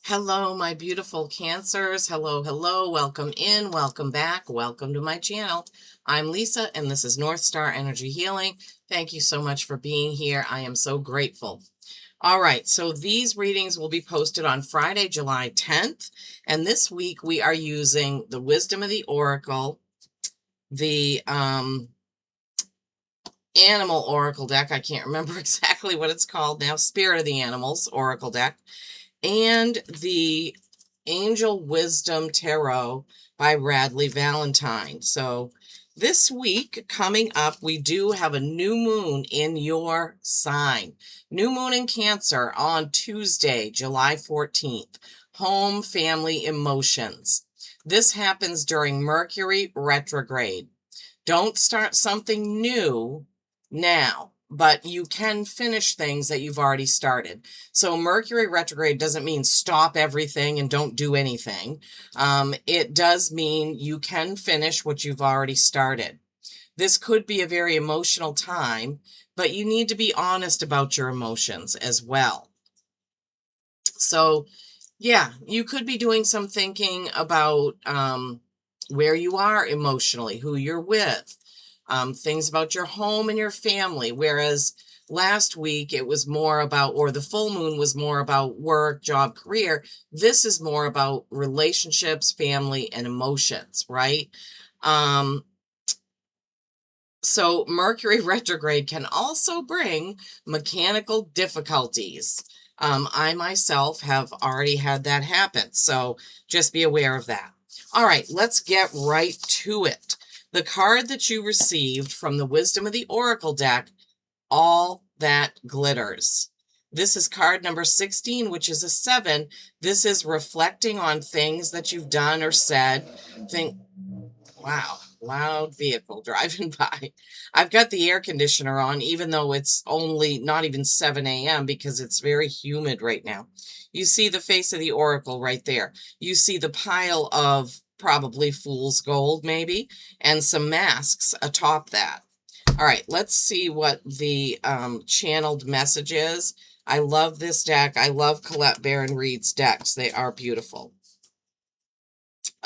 Hello, my beautiful Cancers. Hello, hello. Welcome in, welcome back, welcome to my channel. I'm Lisa, and this is North Star Energy Healing. Thank you so much for being here. I am so grateful. All right, so these readings will be posted on Friday, July 10th. And this week we are using the Wisdom of the Oracle, the Animal Oracle deck. I can't remember exactly what it's called now. Spirit of the Animals Oracle deck. And the Angel Wisdom Tarot by Radleigh Valentine. So this week coming up, we do have a new moon in your sign. New moon in Cancer on Tuesday, July 14th. Home, family, emotions. This happens during Mercury retrograde. Don't start something new now, but you can finish things that you've already started. So Mercury retrograde doesn't mean stop everything and don't do anything. It does mean you can finish what you've already started. This could be a very emotional time, but you need to be honest about your emotions as well. So yeah, you could be doing some thinking about where you are emotionally, who you're with, things about your home and your family. Whereas last week it was more about, or the full moon was more about work, job, career. This is more about relationships, family, and emotions, right? So Mercury retrograde can also bring mechanical difficulties. I myself have already had that happen, so just be aware of that. All right, let's get right to it. The card that you received from the Wisdom of the Oracle deck, All That Glitters. This is card number 16, which is a 7. This is reflecting on things that you've done or said. Wow, loud vehicle driving by. I've got the air conditioner on, even though it's only not even 7 a.m. because it's very humid right now. You see the face of the oracle right there. You see the pile of probably fool's gold, maybe, and some masks atop that. All right, let's see what the channeled message is. I love this deck. I love Colette Baron Reid's decks. They are beautiful.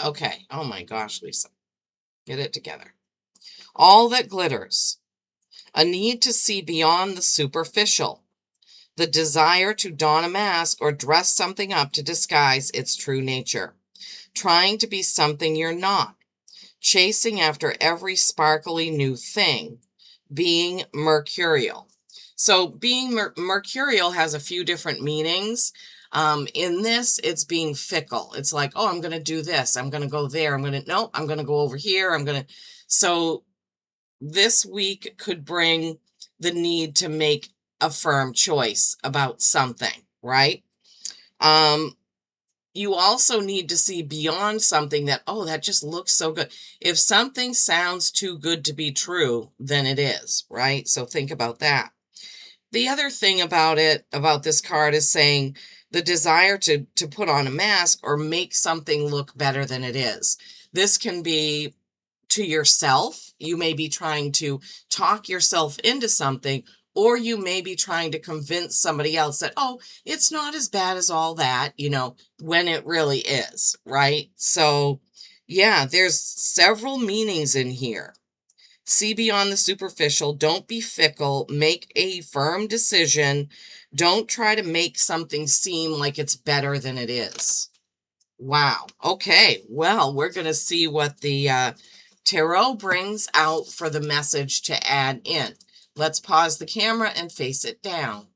Okay. Oh my gosh, Lisa. Get it together. All that glitters. A need to see beyond the superficial. The desire to don a mask or dress something up to disguise its true nature. Trying to be something you're not. Chasing after every sparkly new thing. Being mercurial. So being mercurial has a few different meanings. In this, it's being fickle. It's like, oh, I'm going to do this. I'm going to go there. I'm going to go over here. So this week could bring the need to make a firm choice about something, right? You also need to see beyond something that, oh, that just looks so good. If something sounds too good to be true, then it is, right? So think about that. The other thing about this card is saying the desire to put on a mask or make something look better than it is. This can be to yourself. You may be trying to talk yourself into something, or you may be trying to convince somebody else that, oh, it's not as bad as all that, when it really is, right? So yeah, there's several meanings in here. See beyond the superficial. Don't be fickle. Make a firm decision. Don't try to make something seem like it's better than it is. Wow. Okay. Well, we're going to see what the tarot brings out for the message to add in. Let's pause the camera and face it down.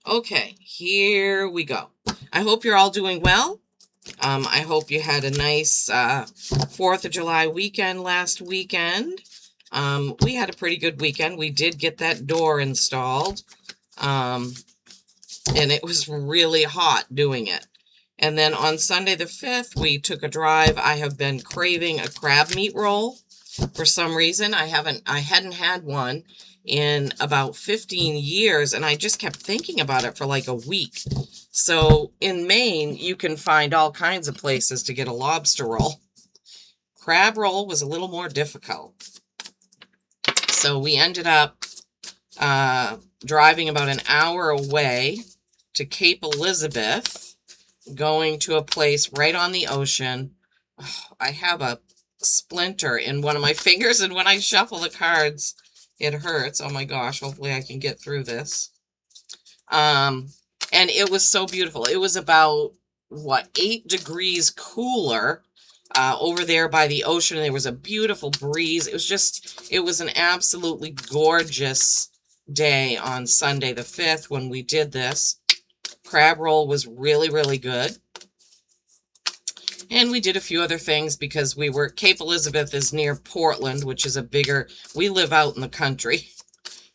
Okay, here we go. I hope you're all doing well. I hope you had a nice 4th of July weekend last weekend. We had a pretty good weekend. We did get that door installed, and it was really hot doing it. And then on Sunday the 5th, we took a drive. I have been craving a crab meat roll. For some reason, I hadn't had one in about 15 years, and I just kept thinking about it for like a week. So in Maine, you can find all kinds of places to get a lobster roll. Crab roll was a little more difficult. So we ended up driving about an hour away to Cape Elizabeth going to a place right on the ocean. Oh, I have a splinter in one of my fingers, and when I shuffle the cards, it hurts. Oh my gosh, hopefully I can get through this. And it was so beautiful. It was about, what, 8 degrees cooler over there by the ocean. And there was a beautiful breeze. It was an absolutely gorgeous day on Sunday the 5th when we did this. Crab roll was really, really good. And we did a few other things because Cape Elizabeth is near Portland, which is we live out in the country.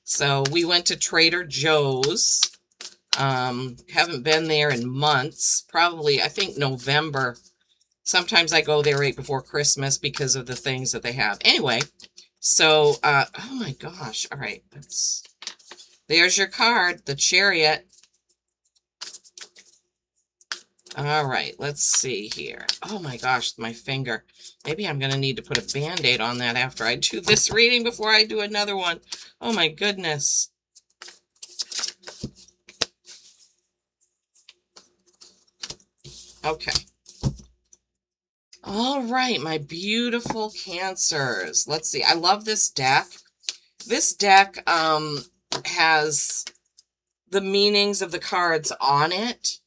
So we went to Trader Joe's. Haven't been there in months, probably, I think November. Sometimes I go there right before Christmas because of the things that they have. Anyway, so, oh my gosh. All right. There's your card, the Chariot. All right, let's see here. Oh my gosh, my finger. Maybe I'm going to need to put a Band-Aid on that after I do this reading before I do another one. Oh my goodness. Okay. All right, my beautiful Cancers. Let's see. I love this deck. This deck has the meanings of the cards on it,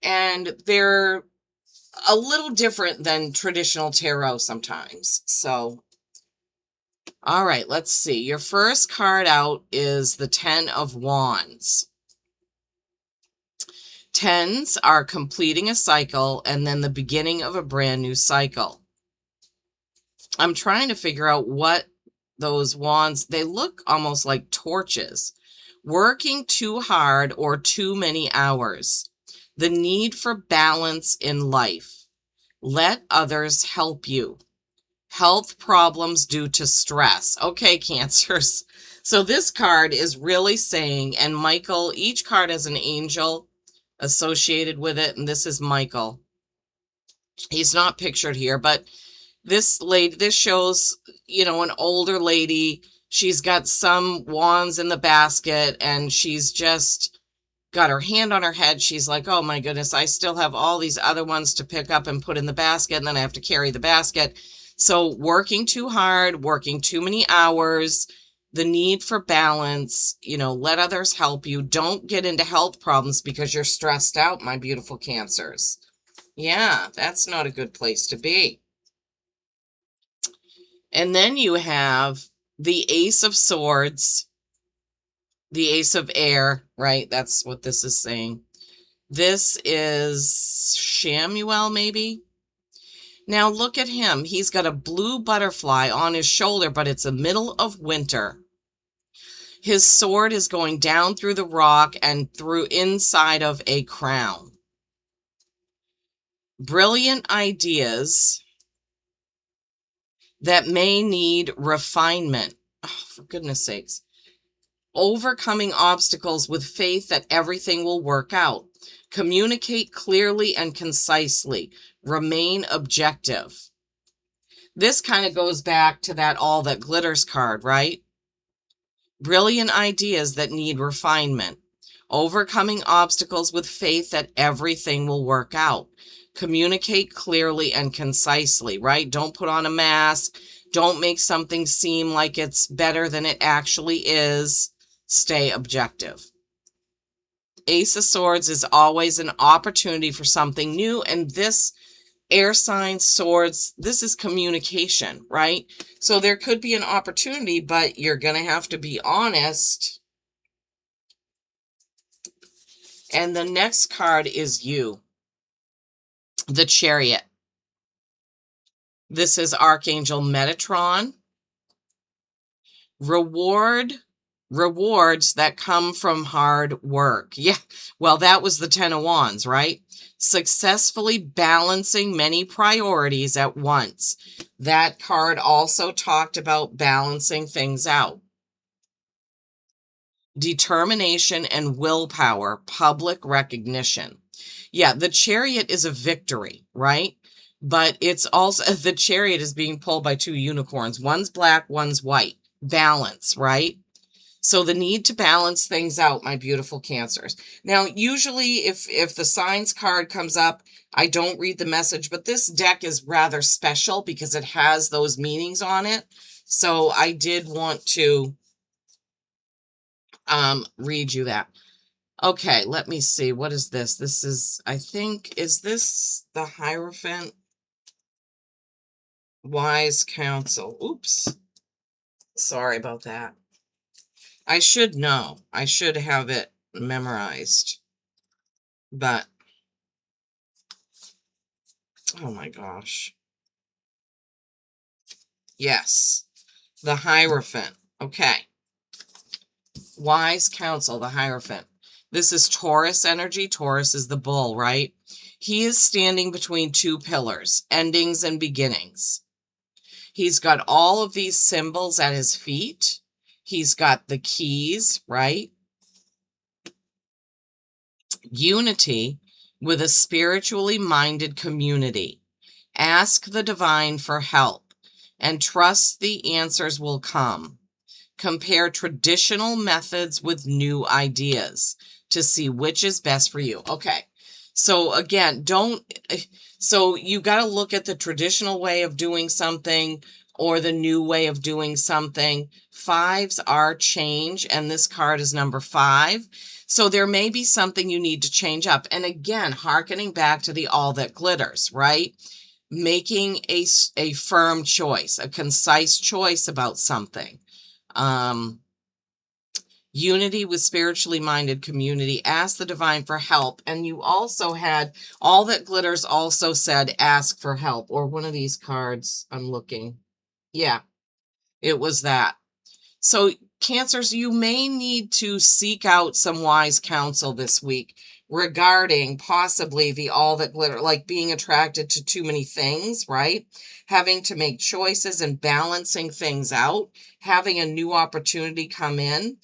and they're a little different than traditional tarot sometimes. So, all right, let's see. Your first card out is the 10 of Wands. Tens are completing a cycle and then the beginning of a brand new cycle. I'm trying to figure out what those wands, they look almost like torches. Working too hard or too many hours. The need for balance in life. Let others help you. Health problems due to stress. Okay, Cancers. So this card is really saying, and Michael, each card has an angel associated with it, and this is Michael. He's not pictured here, but this shows, an older lady. She's got some wands in the basket, and she's just got her hand on her head. She's like, oh my goodness, I still have all these other ones to pick up and put in the basket, and then I have to carry the basket. So working too hard, working too many hours, the need for balance, let others help you. Don't get into health problems because you're stressed out, my beautiful Cancers. Yeah, that's not a good place to be. And then you have the Ace of Swords, the Ace of Air, right? That's what this is saying. This is Shamuel, maybe? Now look at him. He's got a blue butterfly on his shoulder, but it's the middle of winter. His sword is going down through the rock and through inside of a crown. Brilliant ideas that may need refinement. Oh, for goodness sakes. Overcoming obstacles with faith that everything will work out. Communicate clearly and concisely. Remain objective. This kind of goes back to that All That Glitters card, right? Brilliant ideas that need refinement. Overcoming obstacles with faith that everything will work out. Communicate clearly and concisely, right? Don't put on a mask. Don't make something seem like it's better than it actually is. Stay objective. Ace of Swords is always an opportunity for something new, and this air sign, swords, this is communication, right? So there could be an opportunity, but you're going to have to be honest. And the next card is you, the Chariot. This is Archangel Metatron. Rewards that come from hard work. Yeah, well, that was the 10 of Wands, right? Successfully balancing many priorities at once. That card also talked about balancing things out. Determination and willpower, public recognition. Yeah, the Chariot is a victory, right? But it's also, the Chariot is being pulled by 2 unicorns. One's black, one's white. Balance, right? So the need to balance things out, my beautiful Cancers. Now, usually if the signs card comes up, I don't read the message, but this deck is rather special because it has those meanings on it. So I did want to read you that. Okay, let me see. What is this? This is, I think, is this the Hierophant? Wise Counsel. Oops. Sorry about that. I should know. I should have it memorized. But, oh my gosh. Yes, the Hierophant. Okay. Wise Counsel, the Hierophant. This is Taurus energy. Taurus is the bull, right? He is standing between two pillars, endings and beginnings. He's got all of these symbols at his feet. He's got the keys, right? Unity with a spiritually minded community. Ask the divine for help and trust the answers will come. Compare traditional methods with new ideas to see which is best for you. Okay. So again, so you got to look at the traditional way of doing something or the new way of doing something. Fives are change, and this card is number 5. So there may be something you need to change up. And again, hearkening back to the all that glitters, right? Making a firm choice, a concise choice about something. Unity with spiritually minded community. Ask the divine for help. And you also had all that glitters also said ask for help, or one of these cards I'm looking. Yeah, it was that. So Cancers, you may need to seek out some wise counsel this week regarding possibly the all that glitter, like being attracted to too many things, right? Having to make choices and balancing things out, having a new opportunity come in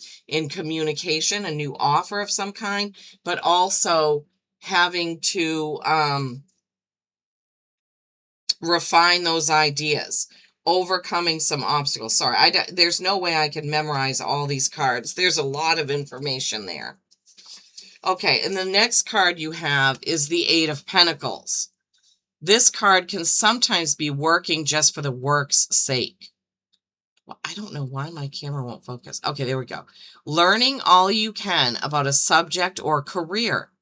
communication, a new offer of some kind, but also having to refine those ideas, overcoming some obstacles. Sorry, there's no way I can memorize all these cards. There's a lot of information there. Okay, and the next card you have is the Eight of Pentacles. This card can sometimes be working just for the work's sake. Well, I don't know why my camera won't focus. Okay, there we go. Learning all you can about a subject or career.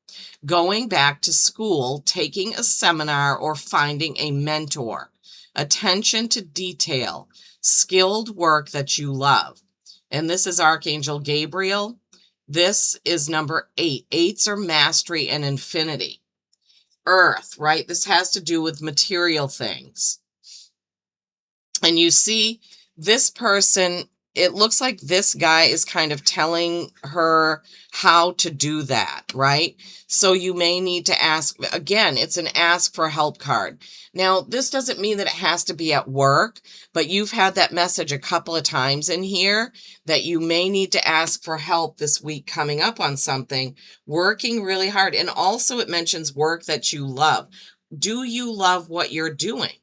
Going back to school, taking a seminar, or finding a mentor. Attention to detail, skilled work that you love. And this is Archangel Gabriel. This is number 8. 8s are mastery and infinity. Earth, right? This has to do with material things. And you see this person, it looks like this guy is kind of telling her how to do that, right? So you may need to ask, again, it's an ask for help card. Now, this doesn't mean that it has to be at work, but you've had that message a couple of times in here that you may need to ask for help this week coming up on something, working really hard. And also it mentions work that you love. Do you love what you're doing?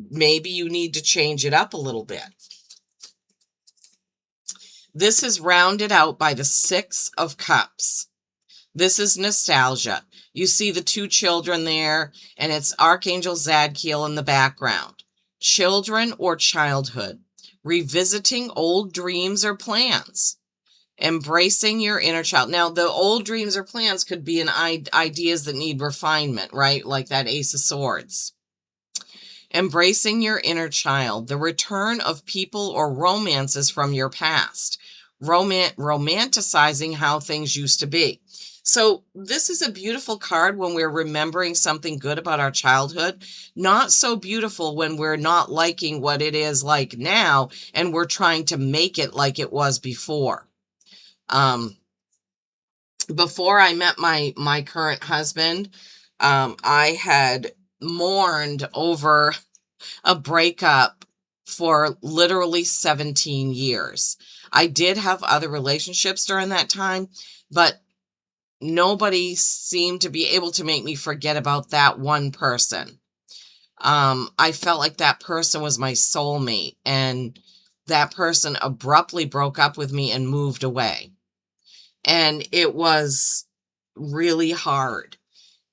Maybe you need to change it up a little bit. This is rounded out by the 6 of Cups. This is nostalgia. You see the 2 children there, and it's Archangel Zadkiel in the background. Children or childhood. Revisiting old dreams or plans. Embracing your inner child. Now, the old dreams or plans could be ideas that need refinement, right? Like that Ace of Swords. Embracing your inner child. The return of people or romances from your past. Romanticizing how things used to be. So this is a beautiful card when we're remembering something good about our childhood. Not so beautiful when we're not liking what it is like now and we're trying to make it like it was before. Before I met my current husband, I had mourned over a breakup for literally 17 years. I did have other relationships during that time, but nobody seemed to be able to make me forget about that one person. I felt like that person was my soulmate, and that person abruptly broke up with me and moved away. And it was really hard.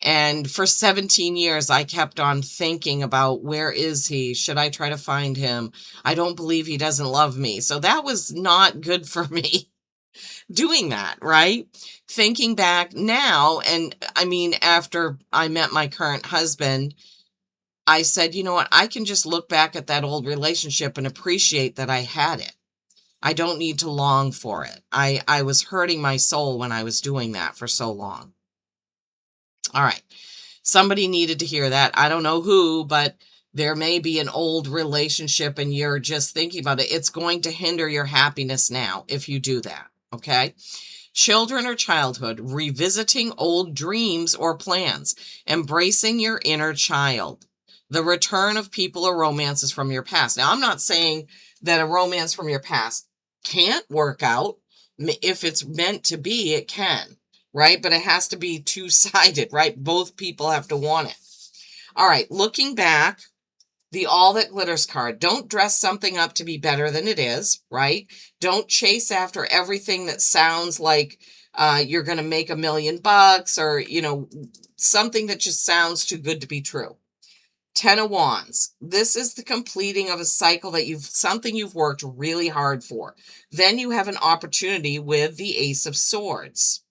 And for 17 years, I kept on thinking about, where is he? Should I try to find him? I don't believe he doesn't love me. So that was not good for me doing that, right? Thinking back now, and I mean, after I met my current husband, I said, you know what? I can just look back at that old relationship and appreciate that I had it. I don't need to long for it. I was hurting my soul when I was doing that for so long. All right. Somebody needed to hear that. I don't know who, but there may be an old relationship and you're just thinking about it. It's going to hinder your happiness now if you do that. Okay. Children or childhood, revisiting old dreams or plans, embracing your inner child, the return of people or romances from your past. Now, I'm not saying that a romance from your past can't work out. If it's meant to be, it can, right? But it has to be two-sided, right? Both people have to want it. All right, looking back, the All That Glitters card. Don't dress something up to be better than it is, right? Don't chase after everything that sounds like you're going to make $1 million or, something that just sounds too good to be true. 10 of Wands. This is the completing of a cycle that something you've worked really hard for. Then you have an opportunity with the Ace of Swords.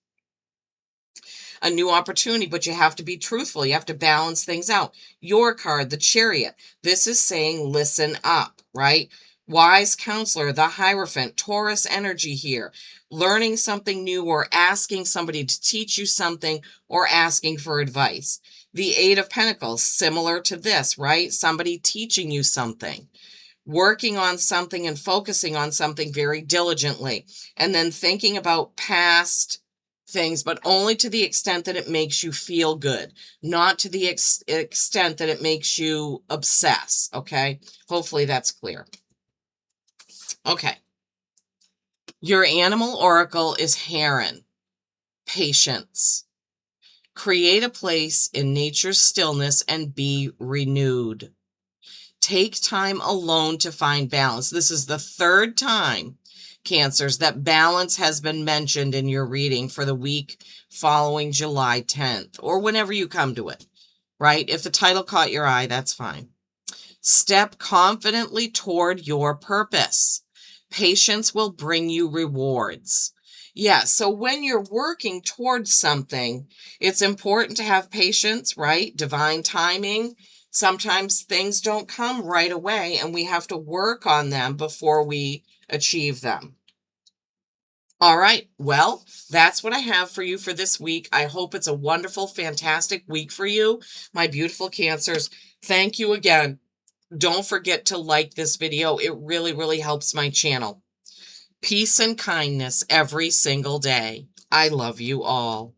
A new opportunity, but you have to be truthful. You have to balance things out. Your card, the Chariot. This is saying listen up, right? Wise counselor, the Hierophant, Taurus energy here. Learning something new or asking somebody to teach you something or asking for advice. The Eight of Pentacles, similar to this, right? Somebody teaching you something. Working on something and focusing on something very diligently. And then thinking about past things, but only to the extent that it makes you feel good, not to the extent that it makes you obsess. Okay. Hopefully that's clear. Okay. Your animal oracle is Heron. Patience. Create a place in nature's stillness and be renewed. Take time alone to find balance. This is the third time, Cancers, that balance has been mentioned in your reading for the week following July 10th, or whenever you come to it, right? If the title caught your eye, that's fine. Step confidently toward your purpose. Patience will bring you rewards. Yeah, so when you're working towards something, it's important to have patience, right? Divine timing. Sometimes things don't come right away and we have to work on them before we achieve them. All right, well, that's what I have for you for this week. I hope it's a wonderful, fantastic week for you, my beautiful Cancers. Thank you again. Don't forget to like this video. It really, really helps my channel. Peace and kindness every single day. I love you all.